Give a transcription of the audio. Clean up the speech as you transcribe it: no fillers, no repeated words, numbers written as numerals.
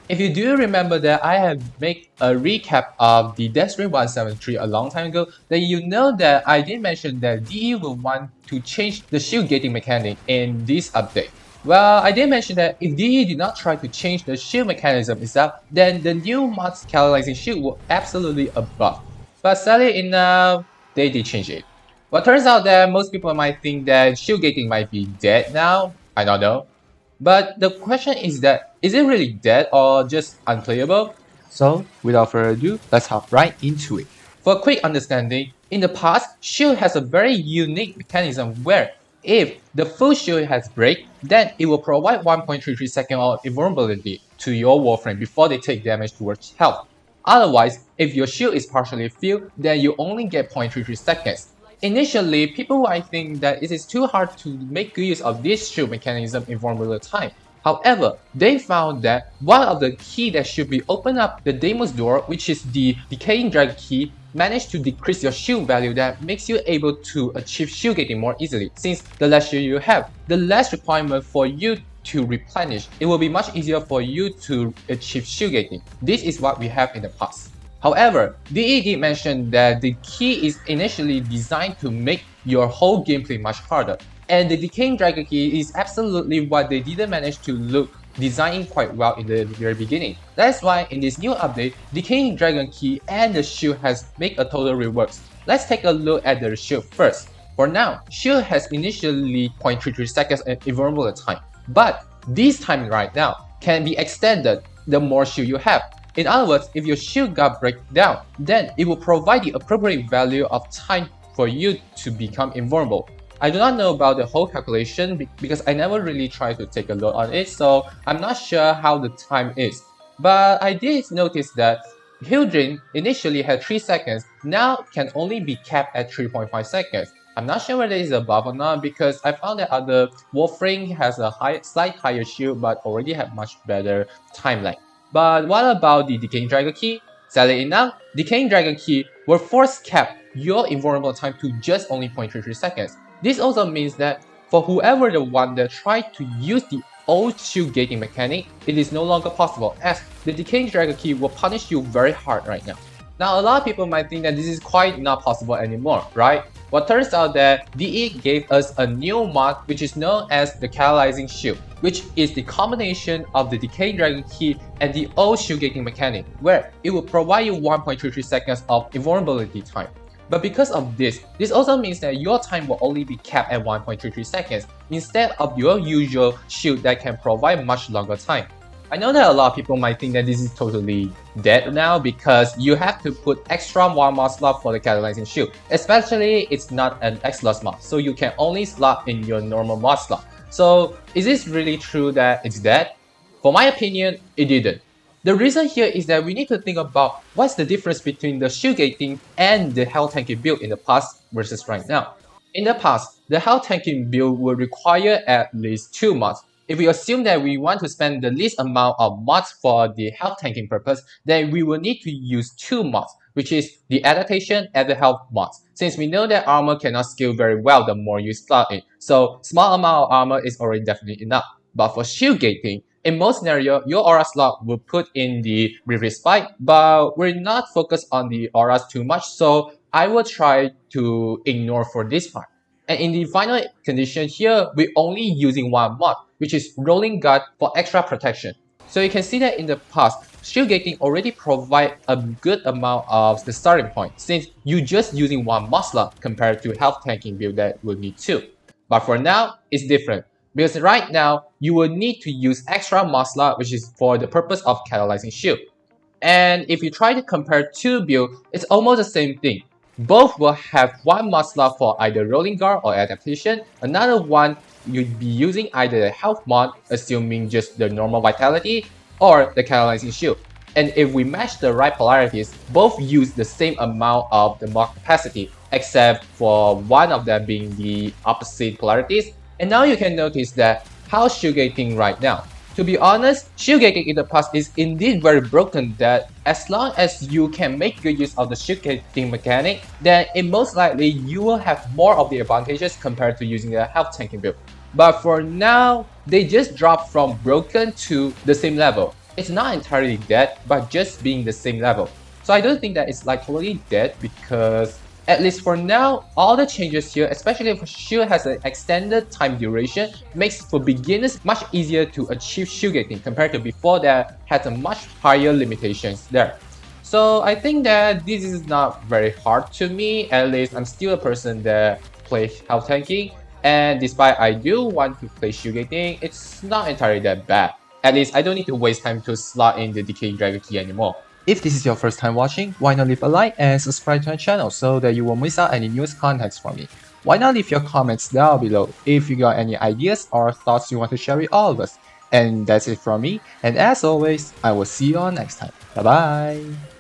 If you do remember that I have made a recap of the Devstream 173 a long time ago, then you know that I did mention that DE will want to change the shield gating mechanic in this update. Well, I did mention that if DE did not try to change the shield mechanism itself, then the new mod's Catalyzing Shield will absolutely a buff. But sadly enough, they did change it. Well, turns out that most people might think that shield gating might be dead now. I don't know. But the question is that, is it really dead or just unplayable? So, without further ado, let's hop right into it. For a quick understanding, in the past, shield has a very unique mechanism where if the full shield has break, then it will provide 1.33 seconds of invulnerability to your Warframe before they take damage towards health. Otherwise, if your shield is partially filled, then you only get 0.33 seconds. Initially, people might think that it is too hard to make good use of this shield mechanism in Formula time. However, they found that one of the key that should be open up the Demon's Door, which is the Decaying Dragon key, managed to decrease your shield value that makes you able to achieve shield gating more easily. Since the less shield you have, the less requirement for you to replenish, it will be much easier for you to achieve shield gating. This is what we have in the past. However, DE did mention that the key is initially designed to make your whole gameplay much harder, and the Decaying Dragon key is absolutely what they didn't manage to look designing quite well in the very beginning. That's why in this new update, Decaying Dragon key and the shield has made a total reworks. Let's take a look at the shield first. For now, shield has initially 0.33 seconds invulnerable time, but this time right now can be extended the more shield you have. In other words, if your shield got break down, then it will provide the appropriate value of time for you to become invulnerable. I do not know about the whole calculation because I never really tried to take a look on it, so I'm not sure how the time is. But I did notice that Hydroid initially had 3 seconds, now can only be capped at 3.5 seconds. I'm not sure whether it's a buff or not because I found that other Warframe has a slight higher shield but already have much better time length. But what about the Decaying Dragon key? Sadly enough, Decaying Dragon key will force cap your invulnerable time to just only 0.33 seconds. This also means that for whoever the one that tried to use the old shield gating mechanic, it is no longer possible as the Decaying Dragon key will punish you very hard right now. Now a lot of people might think that this is quite not possible anymore, right? Well, turns out that DE gave us a new mod which is known as the Catalyzing Shield, which is the combination of the Decaying Dragon key and the old shield gating mechanic, where it will provide you 1.33 seconds of invulnerability time. But because of this also means that your time will only be capped at 1.33 seconds instead of your usual shield that can provide much longer time. I know that a lot of people might think that this is totally dead now because you have to put extra 1 mod slot for the Catalyzing Shield, especially it's not an X-Loss mod, so you can only slot in your normal mod slot. So is this really true that it's dead? For my opinion, it didn't. The reason here is that we need to think about what's the difference between the shield gating and the health tanking build in the past versus right now. In the past, the health tanking build would require at least 2 mods. If we assume that we want to spend the least amount of mods for the health tanking purpose, then we will need to use 2 mods, which is the adaptation and the health mods, since we know that armor cannot scale very well the more you slot it, so small amount of armor is already definitely enough. But for shield gating, in most scenarios, your aura slot will put in the briefly spike, but we're not focused on the auras too much, so I will try to ignore for this part. And in the final condition here, we're only using 1 mod, which is Rolling Guard for extra protection. So you can see that in the past, shield gating already provide a good amount of the starting point, since you're just using 1 mod slot compared to health tanking build that will need 2. But for now, it's different. Because right now, you will need to use extra mod slot, which is for the purpose of Catalyzing Shield. And if you try to compare 2 builds, it's almost the same thing. Both will have 1 mod slot for either Rolling Guard or Adaptation, another one you'd be using either the Health mod, assuming just the normal Vitality, or the Catalyzing Shield. And if we match the right polarities, both use the same amount of the mod capacity, except for one of them being the opposite polarities. And now you can notice that how shield gating right now. To be honest, shield gating in the past is indeed very broken that as long as you can make good use of the shield gating mechanic, then it most likely you will have more of the advantages compared to using a health tanking build. But for now, they just dropped from broken to the same level. it's not entirely dead, but just being the same level. So I don't think that it's like totally dead because at least for now, all the changes here, especially if shield has an extended time duration, makes for beginners much easier to achieve shield gating compared to before that had a much higher limitations there. So I think that this is not very hard to me. At least I'm still a person that plays health tanking, and despite I do want to play shield gating, it's not entirely that bad. At least I don't need to waste time to slot in the Decaying Dragon key anymore. If this is your first time watching, why not leave a like and subscribe to my channel so that you won't miss out any newest contents from me. Why not leave your comments down below if you got any ideas or thoughts you want to share with all of us. And that's it from me, and as always, I will see you all next time. Bye bye!